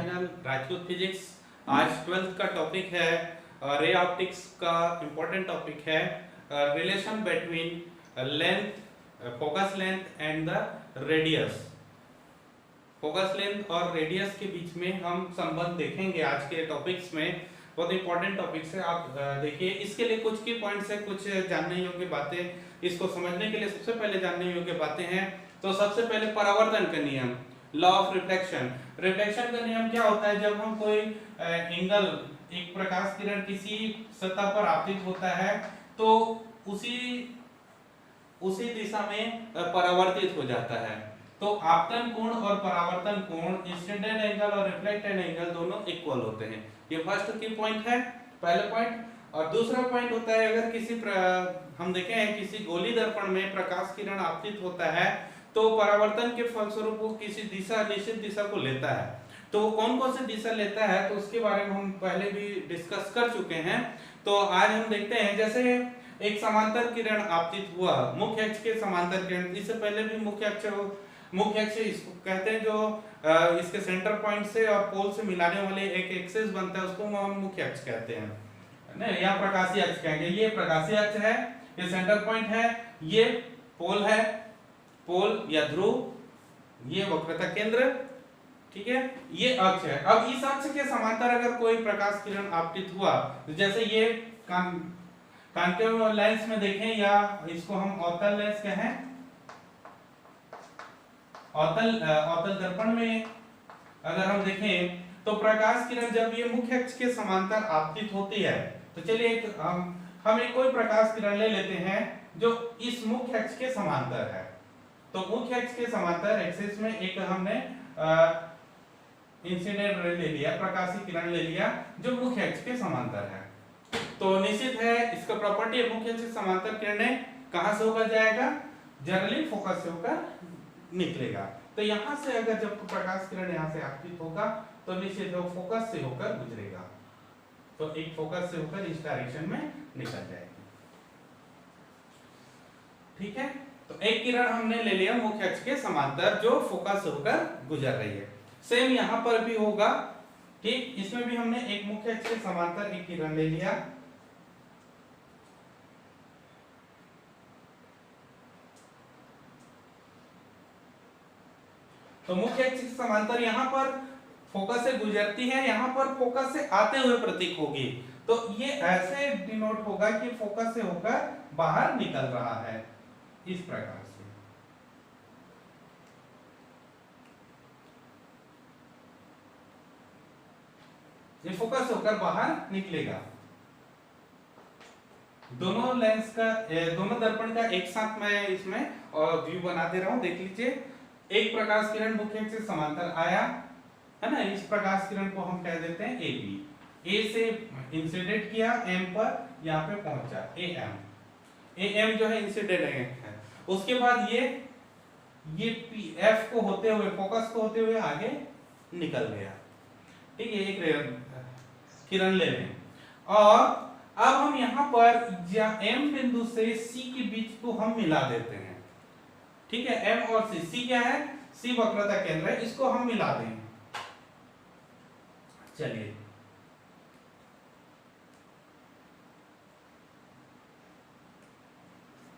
Channel Rajput physics. आज 12th का topic है रे ऑप्टिक्स का इम्पोर्टेंट टॉपिक है relation between length focus length and the radius. Focus length और रेडियस के बीच में हम संबंध देखेंगे आज के टॉपिक्स में। बहुत इंपॉर्टेंट टॉपिक्स है, आप देखिए। इसके लिए कुछ की पॉइंट्स है, कुछ जानने योग्य बातें। इसको समझने के लिए सबसे पहले जानने योग्य बातें हैं। तो सबसे पहले परावर्तन का नियम, लॉ ऑफ रिफ्लेक्शन। रिफ्लेक्शन का नियम क्या होता है? जब हम कोई एंगल, एक प्रकाश किरण किसी सतह पर आपतित होता है तो उसी दिशा में परावर्तित हो जाता है। तो आपतन कोण और परावर्तन कोण, इंसिडेंट एंगल और रिफ्लेक्टेड एंगल दोनों इक्वल होते हैं। ये फर्स्ट की पॉइंट है, पहला पॉइंट। और दूसरा पॉइंट होता है, अगर हम देखें हैं किसी गोली दर्पण में प्रकाश किरण आपतित होता है तो परावर्तन के फलस्वरूप वो किसी निश्चित दिशा को लेता है। तो कौन कौन सी दिशा लेता है तो उसके बारे में हम पहले भी डिस्कस कर चुके हैं। तो आज हम देखते हैं, जैसे एक समांतर किरण आपतित हुआ, मुख्य अक्ष के समांतर किरण। इससे पहले भी मुख्य अक्ष इसको कहते हैं, जो इसके सेंटर पॉइंट से और पोल से मिलाने वाले एक एक्सिस बनता है, उसको हम मुख्य अक्ष कहते हैं ना, या प्रकाशीय अक्ष कहेंगे। ये प्रकाशीय अक्ष है, ये सेंटर पॉइंट है, ये पोल है, पोल या ध्रुव, ये वक्रता केंद्र, ठीक है, ये अक्ष है। अब इस अक्ष के समांतर अगर कोई प्रकाश किरण आपतित हुआ, तो जैसे ये कॉन्केव लेंस में देखें, या इसको हम अवतल लेंस कहें, अवतल दर्पण में अगर हम देखें तो प्रकाश किरण जब ये मुख्य अक्ष के समांतर आपतित होती है, तो चलिए हम एक कोई प्रकाश किरण ले लेते हैं जो इस मुख्य अक्ष के समांतर है। तो मुख्य अक्ष के समांतर एक्सिस में एक हमने इंसिडेंट रे ले लिया, प्रकाशीय किरण ले लिया जो मुख्य अक्ष के समांतर है। तो निश्चित है इसका प्रॉपर्टी है, मुख्य अक्ष से समांतर किरणें कहां से होकर जाएगा? जनरली फोकस से होकर निकलेगा। तो यहां से अगर जब प्रकाश किरण यहां से आपतित होगा तो निश्चित है फोकस से होकर गुजरेगा। तो एक फोकस से होकर इस डायरेक्शन में निकल जाएगी, ठीक है। तो एक किरण हमने ले लिया मुख्य अक्ष के समांतर जो फोकस से होकर गुजर रही है। सेम यहां पर भी होगा, ठीक। इसमें भी हमने एक मुख्य अक्ष के समांतर एक किरण ले लिया, तो मुख्य अक्ष के समांतर यहां पर फोकस से गुजरती है, यहां पर फोकस से आते हुए प्रतीक होगी। तो ये ऐसे डिनोट होगा कि फोकस से होकर बाहर निकल रहा है, इस प्रकार से। ये फोकस से होकर बाहर निकलेगा। दोनों लेंस का, दोनों दर्पण का एक साथ मैं इसमें और व्यू बना दे रहा हूं, देख लीजिए। एक प्रकाश किरण मुख्य अक्ष से समांतर आया है ना, इस प्रकाश किरण को हम कह देते हैं ए बी। ए से इंसिडेंट किया एम पर, यहाँ पे पहुंचा ए एम जो है इंसिडेंट है। उसके बाद ये पी एफ को होते हुए, फोकस को होते हुए आगे निकल गया, ठीक है। एक किरण ले लें और अब हम यहाँ पर एम बिंदु से सी के बीच को हम मिला देते हैं, ठीक है। एम और सी क्या है? सी वक्रता केंद्र है, इसको हम मिला दें। चलिए,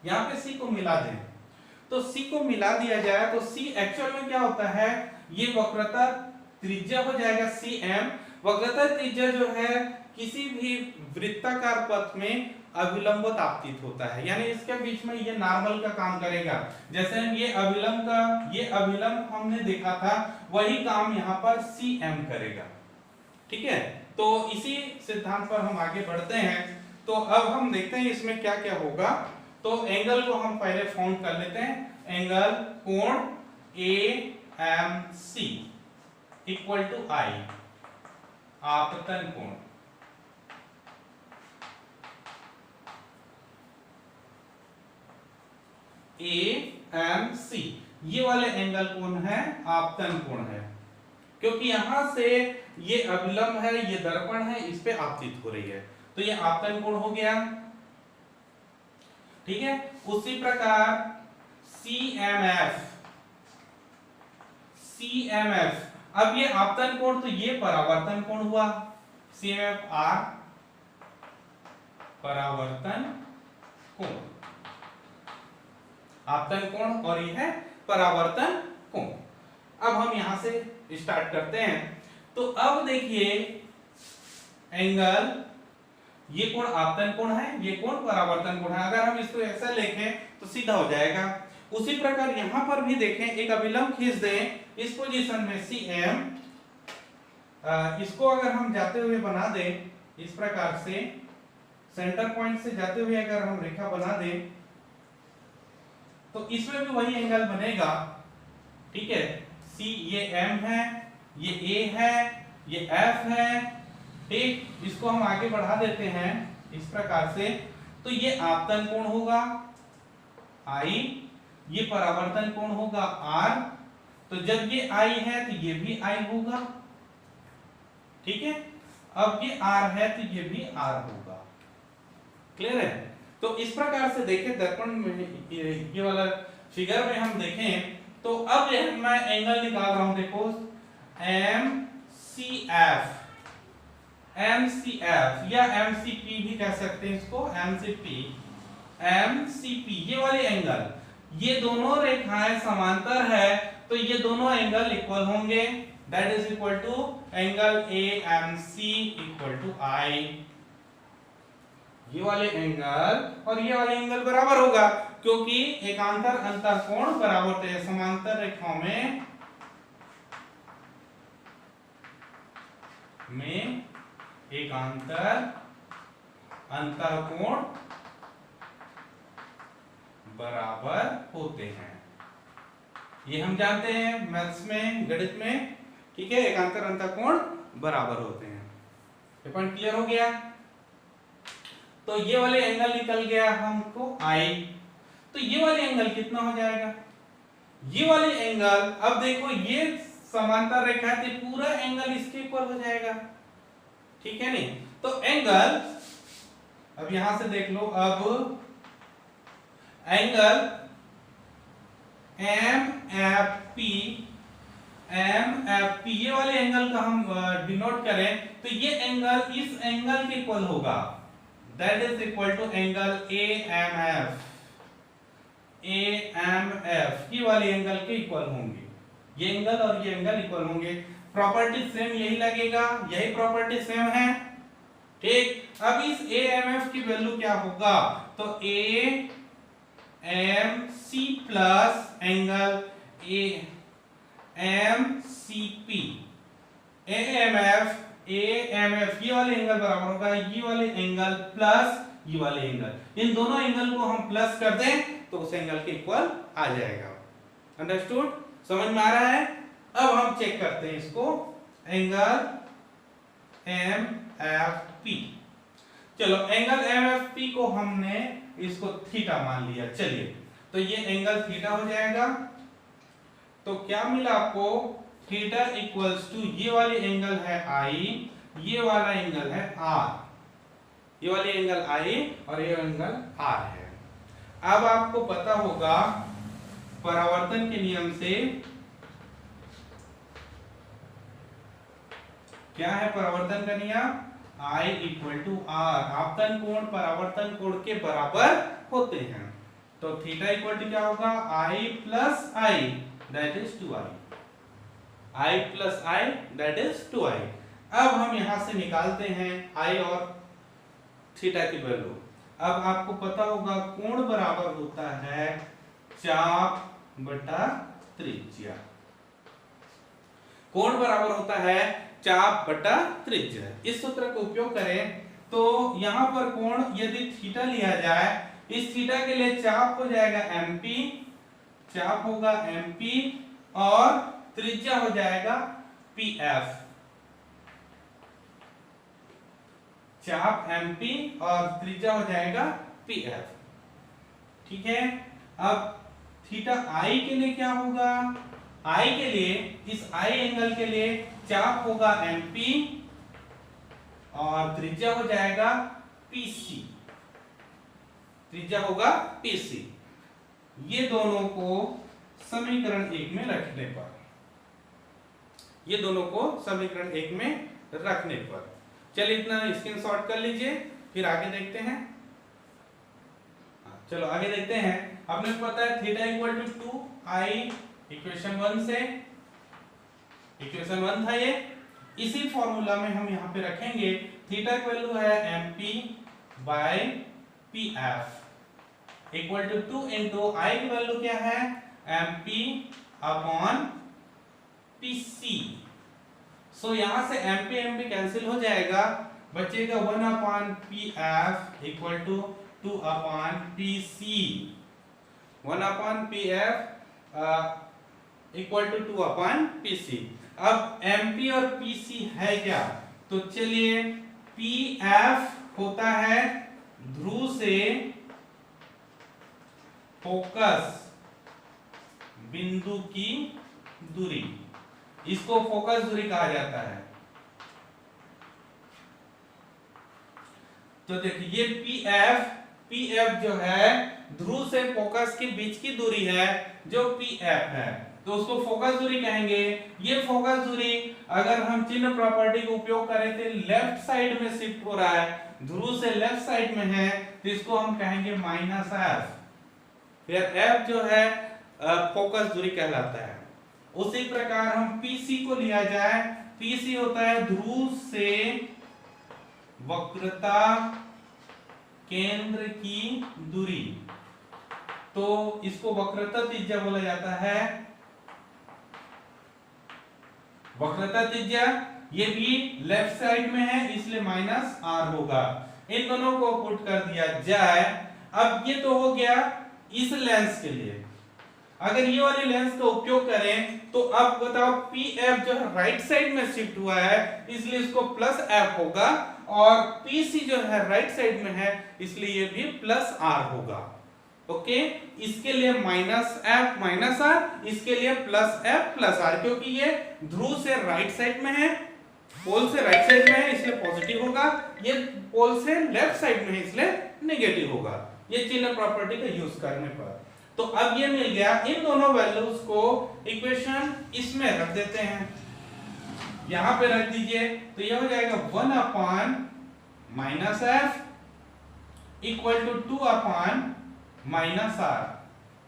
यहां पे सी को मिला दें। तो सी को मिला दिया जाए तो सी एक्चुअल में क्या होता है? ये वक्रता त्रिज्या हो जाएगा सी एम। वक्रता त्रिज्या जो है किसी भी वृत्ताकार पथ में अभिलंब आपतित होता है, यानी इसके बीच में ये नॉर्मल का काम करेगा। जैसे हम ये अभिलंब हमने देखा था, वही काम यहाँ पर सी एम करेगा, ठीक है। तो इसी सिद्धांत पर हम आगे बढ़ते हैं। तो अब हम देखते हैं इसमें क्या क्या होगा। तो एंगल को हम पहले फाउंड कर लेते हैं। एंगल कोण A M C equal to I, आपतन कोण। ए एम सी ये वाले एंगल कोण है, आपतन कोण है, क्योंकि यहां से ये अभिलंब है, ये दर्पण है, इस पे आपतित हो रही है, तो ये आपतन कोण हो गया, ठीक है। उसी प्रकार सी एम एफ अब ये आपतन कोण, तो ये परावर्तन कोण हुआ, CMFR परावर्तन कोण, आपतन कोण और ये है परावर्तन कोण। अब हम यहां से स्टार्ट करते हैं। तो अब देखिए एंगल, ये कोण आपतन कोण है, ये कोण परावर्तन कोण है। अगर हम इसको ऐसा लिखें तो सीधा हो जाएगा। उसी प्रकार यहां पर भी देखें, एक अभिलंब खींच दें इस पोजीशन में CM, इसको अगर हम जाते हुए बना दें इस प्रकार से, सेंटर पॉइंट से जाते हुए अगर हम रेखा बना दें तो इसमें भी वही एंगल बनेगा, ठीक है। C ये M है, ये A है, ये F है, ठीक। इसको हम आगे बढ़ा देते हैं इस प्रकार से, तो ये आपतन कोण होगा I, ये परावर्तन कोण होगा R। तो जब ये I है तो ये भी I होगा, ठीक है। अब ये R है तो ये भी R होगा, क्लियर है। तो इस प्रकार से देखें दर्पण में, ये वाला फिगर में हम देखें तो अब मैं एंगल निकाल रहा हूं, देखो MCF, MCF या MCP भी कह सकते हैं इसको, MCP ये वाले एंगल, ये दोनों रेखाएं समांतर है तो ये दोनों एंगल इक्वल होंगे, that is equal to angle AMC equal to I। ये वाले एंगल और ये वाले एंगल बराबर होगा, क्योंकि एकांतर अंतर कोण बराबर होते हैं। समांतर रेखाओं में एकांतर अंतर कोण बराबर होते हैं, ये हम जानते हैं मैथ्स में, गणित में, ठीक है। एकांतर अंतर कोण बराबर होते हैं, ये पॉइंट क्लियर हो गया। तो ये वाले एंगल निकल गया हमको I, तो ये वाले एंगल कितना हो जाएगा, ये वाले एंगल, अब देखो ये समांतर रेखा है तो पूरा एंगल इसके इक्वल हो जाएगा, ठीक है नहीं। तो एंगल, अब यहां से देख लो, अब एंगल MFP ये वाले एंगल का हम डिनोट करें तो ये एंगल इस एंगल के इक्वल होगा, that is equal to angle AMF, ये वाले एंगल के इक्वल होंगे, ये एंगल और ये एंगल इक्वल होंगे। प्रॉपर्टी सेम यही लगेगा, यही प्रॉपर्टी सेम है, ठीक। अब इस AMF की वैल्यू क्या होगा, तो AMC plus angle AMCP, AMF ये वाले एंगल बराबर होगा ये वाले एंगल प्लस ये वाले एंगल, इन दोनों एंगल को हम प्लस कर दें तो उस एंगल के इक्वल आ जाएगा। अंडरस्टूड, समझ में आ रहा है। अब हम चेक करते हैं इसको, एंगल MFP, चलो एंगल MFP को हमने इसको थीटा मान लिया, चलिए तो ये एंगल थीटा हो जाएगा। तो क्या मिला आपको, थीटा इक्वल्स टू ये वाली एंगल है I, ये वाला एंगल है R, ये वाली एंगल I और ये एंगल R है। अब आपको पता होगा परावर्तन के नियम से, क्या है परावर्तन का नियम, I इक्वल टू R, आपतन कोण परावर्तन कोण के बराबर होते हैं। तो थीटा इक्वल टू क्या होगा, I plus I, that is 2I, I plus I that is 2I। अब हम यहां से निकालते हैं I और थीटा की वैल्यू। अब आपको पता होगा कोण बराबर होता है चाप बटा त्रिज्या, कोण बराबर होता है चाप बटा त्रिज्या। इस सूत्र का उपयोग करें तो यहां पर कोण यदि थीटा लिया जाए, इस थीटा के लिए चाप हो जाएगा MP, चाप होगा MP और त्रिज्या हो जाएगा PF, चाप MP और त्रिज्या हो जाएगा PF, ठीक है। अब थीटा I के लिए क्या होगा, I के लिए, इस I एंगल के लिए चाप होगा MP और त्रिज्या हो जाएगा PC, त्रिज्या होगा PC। ये दोनों को समीकरण 1 में रखने पर ये दोनों को समीकरण 1 में रखने पर। चलिए इतना स्क्रीनशॉट कर लीजिए, फिर आगे देखते हैं। चलो आगे देखते हैं। आपने पता है theta equal to 2i, equation 1 से, इक्वेशन 1 था ये। इसी फॉर्मूला में हम यहाँ पे रखेंगे थीटा की वैल्यू है mp by pf equal to 2 into I की वैल्यू क्या है mp अपॉन pc। सो यहाँ से mp mp कैंसिल हो जाएगा, बचेगा 1 upon pf equal to 2 upon pc। 1 upon pf equal to 2 upon pc। अब mp और pc है क्या, तो चलिए pf होता है ध्रुव से फोकस बिंदु की दूरी, इसको फोकस दूरी कहा जाता है। तो देखिए ये pf जो है ध्रुव से फोकस के बीच की दूरी है जो pf है, तो उसको फोकस दूरी कहेंगे। ये फोकस दूरी अगर हम चिन्ह प्रॉपर्टी का उपयोग करें तो लेफ्ट साइड में शिफ्ट हो रहा है, ध्रुव से लेफ्ट साइड में है, तो इसको हम कहेंगे माइनस एफ। फिर एफ जो है फोकस दूरी कहलाता है। उसी प्रकार हम पीसी को लिया जाए, पीसी होता है ध्रुव से वक्रता केंद्र की दूरी, तो इसको वक्रता त्रिज्या बोला जाता है। वक्रता त्रिज्या ये भी लेफ्ट साइड में है इसलिए माइनस आर होगा। इन दोनों को पुट कर दिया जाए। अब ये तो हो गया इस लेंस के लिए। अगर ये वाली लेंस का उपयोग करें तो अब बताओ पीएफ जो है राइट साइड में शिफ्ट हुआ है इसलिए इसको प्लस एफ होगा, और पीसी जो है राइट साइड में है इसलिए ये भी प्लस आर होगा। ओके, इसके लिए माइनस एफ माइनस आर, इसके लिए प्लस एफ प्लस आर, क्योंकि ये ध्रुव से राइट साइड में है, पोल से राइट साइड में है इसलिए पॉजिटिव होगा, ये पोल से लेफ्ट साइड में है इसलिए नेगेटिव होगा, ये चिन्ह प्रॉपर्टी का यूज करने पर। तो अब ये मिल गया। इन दोनों वैल्यूज को इक्वेशन इसमें रख देते हैं, यहां पे रख दीजिए, तो ये हो जाएगा 1 upon minus F equal to 2 upon minus R,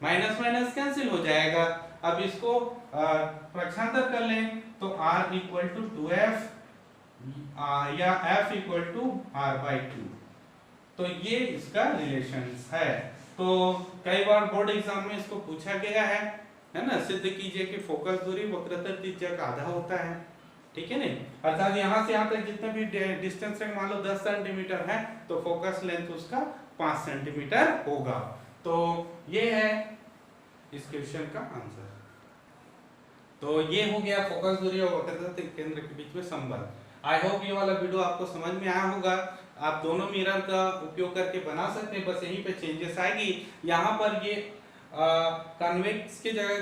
minus minus cancel हो जाएगा। अब इसको प्रक्षांतर कर लें तो r इक्वल टू 2f या f equal to r by 2, तो ये इसका रिलेशंस है। तो कई बार बोर्ड एग्जाम में इसको पूछा गया है ना, सिद्ध कीजिए कि फोकस दूरी वक्रता त्रिज्या का आधा होता है, ठीक है नहीं, अर्थात यहाँ से यहाँ तक जितना भी डिस्टेंस है मान लो 10 सेंटीमीटर है तो फोकस लेंथ उसका 5 सेंटीमीटर होगा। तो ये है इस क्वेश्चन का आंसर। तो ये हो गया फोकस दूरी और वक्रता केंद्र के बीच में संबंध। आई होप ये वाला वीडियो आपको समझ में आया होगा। आप दोनों मिरर का उपयोग करके बना सकते हैं, बस यहीं पे चेंजेस आएगी। यहाँ पर ये कन्वेक्स की जगह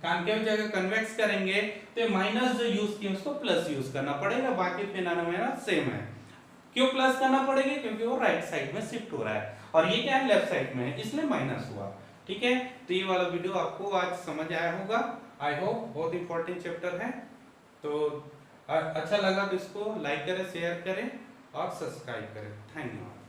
कॉन्केव जगह कन्वेक्स करेंगे तो माइनस जो यूज किया उसको प्लस यूज करना पड़ेगा, बाकी फिनोमेना सेम है। क्यों प्लस करना पड़ेगा, क्योंकि वो राइट साइड में शिफ्ट हो रहा है और ये क्या है लेफ्ट साइड में है इसलिए माइनस हुआ। ठीक है, तो ये वाला वीडियो आपको आज समझ आया होगा। आई होप, बहुत इंपॉर्टेंट चैप्टर है। तो अच्छा लगा तो इसको लाइक करें, शेयर करें और सब्सक्राइब करें। धन्यवाद।